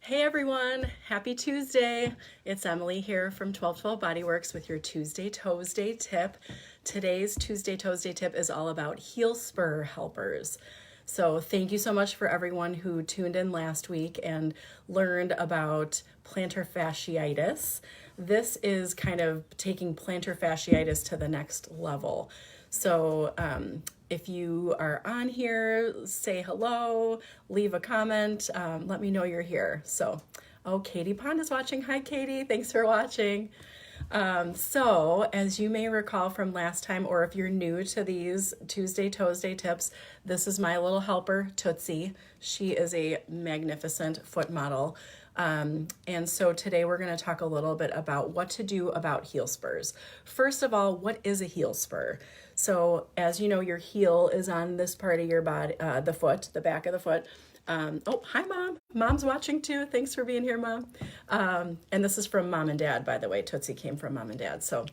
Hey everyone, happy Tuesday. It's Emily here from 1212 Bodyworks with your Tuesday Toesday tip. Today's Tuesday Toesday tip is all about heel spur helpers. So, thank you so much for everyone who tuned in last week and learned about plantar fasciitis. This is kind of taking plantar fasciitis to the next level. So, if you are on here, say hello, leave a comment, let me know you're here. Oh, Katie Pond is watching. Hi, Katie. Thanks for watching. So, as you may recall from last time, or if you're new to these Tuesday Toesday tips, this is my little helper, Tootsie. She is a magnificent foot model. And so today we're going to talk a little bit about what to do about heel spurs. First of all, what is a heel spur? So, as you know, your heel is on this part of your body, the foot, the back of the foot. Oh, hi, Mom. Mom's watching too. Thanks for being here, Mom. And this is from Mom and Dad, by the way. Tootsie came from Mom and Dad. So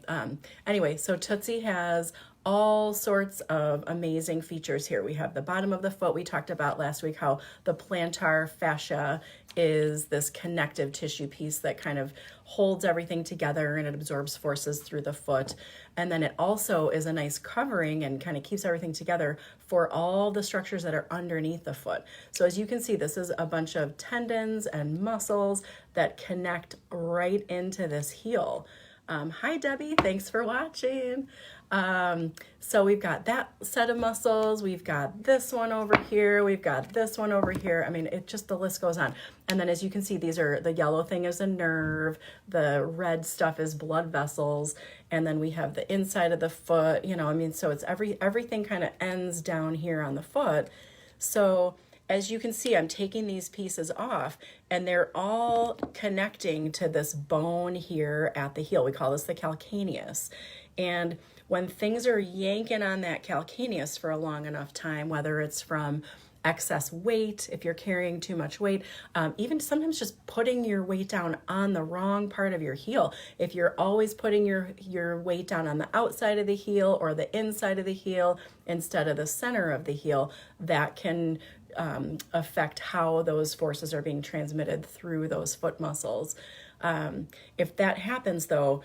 anyway, so Tootsie has all sorts of amazing features here. We have the bottom of the foot. We talked about last week how the plantar fascia is this connective tissue piece that kind of holds everything together and it absorbs forces through the foot. And then it also is a nice covering and kind of keeps everything together for all the structures that are underneath the foot. So as you can see, this is a bunch of tendons and muscles that connect right into this heel. Hi, Debbie. Thanks for watching. So we've got that set of muscles. We've got this one over here. We've got this one over here. I mean, it just, the list goes on. And then as you can see, these are, the yellow thing is a nerve. The red stuff is blood vessels. And then we have the inside of the foot, so it's everything kind of ends down here on the foot. So as you can see, I'm taking these pieces off and they're all connecting to this bone here at the heel. We call this the calcaneus. And when things are yanking on that calcaneus for a long enough time, whether it's from excess weight, if you're carrying too much weight, even sometimes just putting your weight down on the wrong part of your heel. If you're always putting your weight down on the outside of the heel or the inside of the heel instead of the center of the heel, that can affect how those forces are being transmitted through those foot muscles. If that happens, though,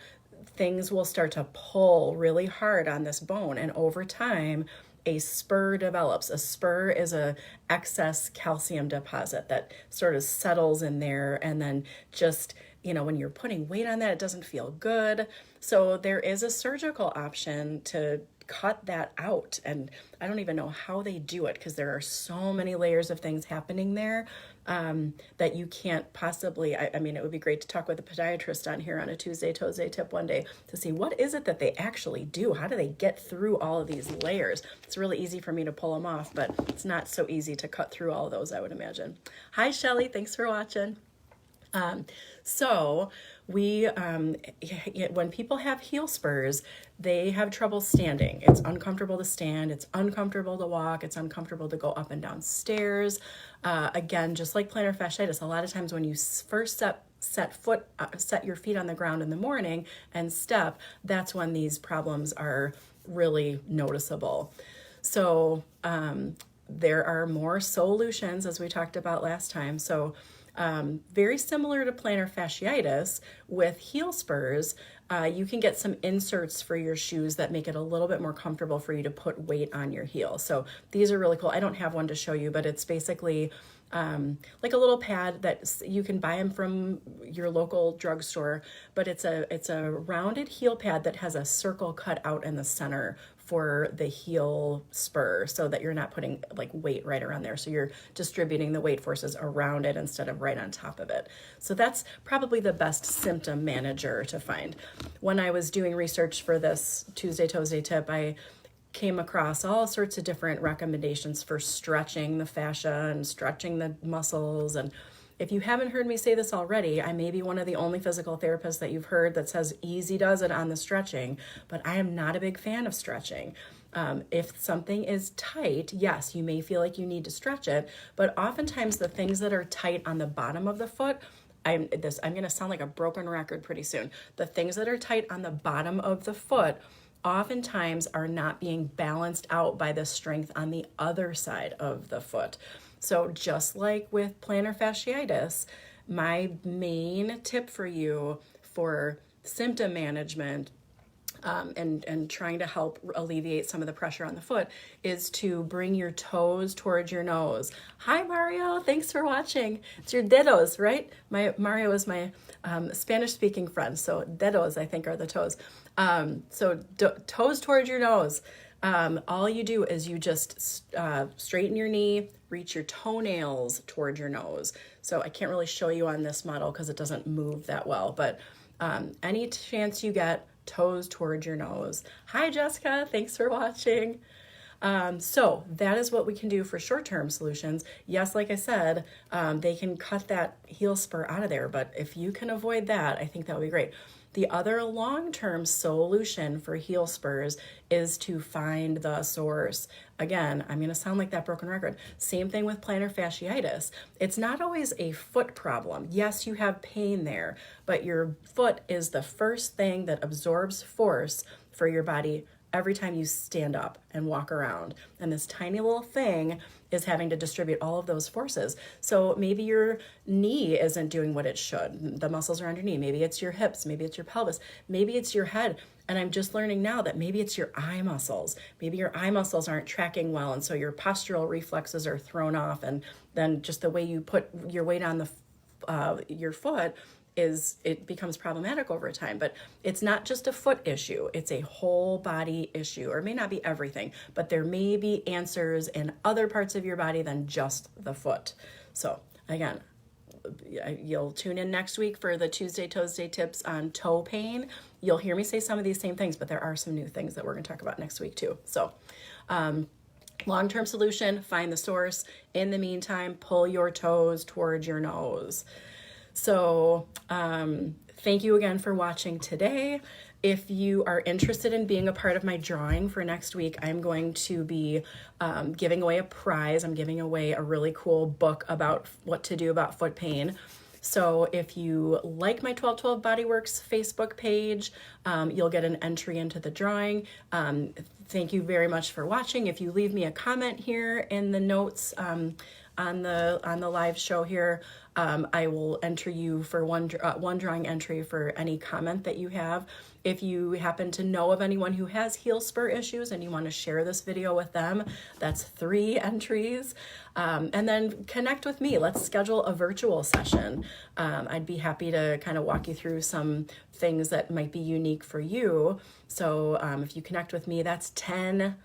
things will start to pull really hard on this bone, and over time, a spur develops. A spur is a excess calcium deposit that sort of settles in there, and then just, when you're putting weight on that, it doesn't feel good. So there is a surgical option to cut that out, and I don't even know how they do it because there are so many layers of things happening there that you can't possibly, I mean, it would be great to talk with a podiatrist on here on a Tuesday Toesday tip one day to see what is it that they actually do. How do they get through all of these layers? It's really easy for me to pull them off, but it's not so easy to cut through all of those, I would imagine. Hi, Shelly. Thanks for watching. So when people have heel spurs, they have trouble standing. It's uncomfortable to stand. It's uncomfortable to walk. It's uncomfortable to go up and down stairs. Again, just like plantar fasciitis, a lot of times when you first set your feet on the ground in the morning and step, that's when these problems are really noticeable. So there are more solutions, as we talked about last time. So very similar to plantar fasciitis, with heel spurs, you can get some inserts for your shoes that make it a little bit more comfortable for you to put weight on your heel. So these are really cool. I don't have one to show you, but it's basically like a little pad that you can buy them from your local drugstore, but it's a rounded heel pad that has a circle cut out in the center for the heel spur so that you're not putting like weight right around there. So you're distributing the weight forces around it instead of right on top of it. So that's probably the best symptom manager to find. When I was doing research for this Tuesday Toesday tip, I came across all sorts of different recommendations for stretching the fascia and stretching the muscles. And if you haven't heard me say this already, I may be one of the only physical therapists that you've heard that says easy does it on the stretching, but I am not a big fan of stretching. If something is tight, yes, you may feel like you need to stretch it, but oftentimes the things that are tight on the bottom of the foot, I'm going to sound like a broken record pretty soon. The things that are tight on the bottom of the foot oftentimes are not being balanced out by the strength on the other side of the foot. So just like with plantar fasciitis, my main tip for you for symptom management and trying to help alleviate some of the pressure on the foot is to bring your toes towards your nose. Hi, Mario. Thanks for watching. It's your dedos, right? Mario is my Spanish-speaking friend, so dedos, I think, are the toes. Toes towards your nose. All you do is you just straighten your knee, reach your toenails towards your nose. So I can't really show you on this model because it doesn't move that well, but any chance you get, toes towards your nose. Hi, Jessica. Thanks for watching. So that is what we can do for short-term solutions. Yes, like I said, they can cut that heel spur out of there, but if you can avoid that, I think that would be great. The other long-term solution for heel spurs is to find the source. Again, I'm going to sound like that broken record. Same thing with plantar fasciitis. It's not always a foot problem. Yes, you have pain there, but your foot is the first thing that absorbs force for your body every time you stand up and walk around. And this tiny little thing is having to distribute all of those forces. So maybe your knee isn't doing what it should. The muscles around your knee. Maybe it's your hips. Maybe it's your pelvis. Maybe it's your head. And I'm just learning now that maybe it's your eye muscles. Maybe your eye muscles aren't tracking well. And so your postural reflexes are thrown off. And then just the way you put your weight on your foot it becomes problematic over time. But it's not just a foot issue, it's a whole body issue, or it may not be everything, but there may be answers in other parts of your body than just the foot. So again, you'll tune in next week for the Tuesday Toesday tips on toe pain. You'll hear me say some of these same things, but there are some new things that we're going to talk about next week too. So long-term solution, find the source. In the meantime, pull your toes towards your nose. So thank you again for watching today. If you are interested in being a part of my drawing for next week, I'm going to be giving away a prize. I'm giving away a really cool book about what to do about foot pain. So if you like my 1212 Bodyworks Facebook page, you'll get an entry into the drawing. Thank you very much for watching. If you leave me a comment here in the notes on the live show here, I will enter you for one drawing entry for any comment that you have. If you happen to know of anyone who has heel spur issues and you want to share this video with them, that's 3 entries. And then connect with me. Let's schedule a virtual session. I'd be happy to kind of walk you through some things that might be unique for you. So if you connect with me, that's 10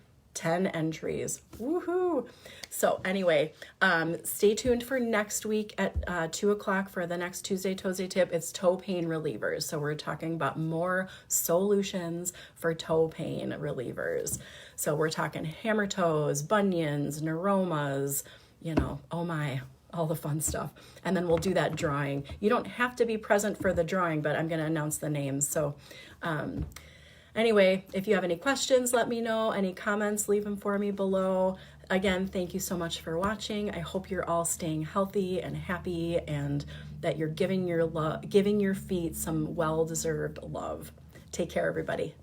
entries. Woohoo! So anyway, stay tuned for next week at 2 o'clock for the next Tuesday Toesday tip. It's toe pain relievers. So we're talking about more solutions for toe pain relievers. So we're talking hammer toes, bunions, neuromas, oh my, all the fun stuff. And then we'll do that drawing. You don't have to be present for the drawing, but I'm going to announce the names. So anyway, if you have any questions, let me know. Any comments, leave them for me below. Again, thank you so much for watching. I hope you're all staying healthy and happy and that you're giving your feet some well-deserved love. Take care, everybody.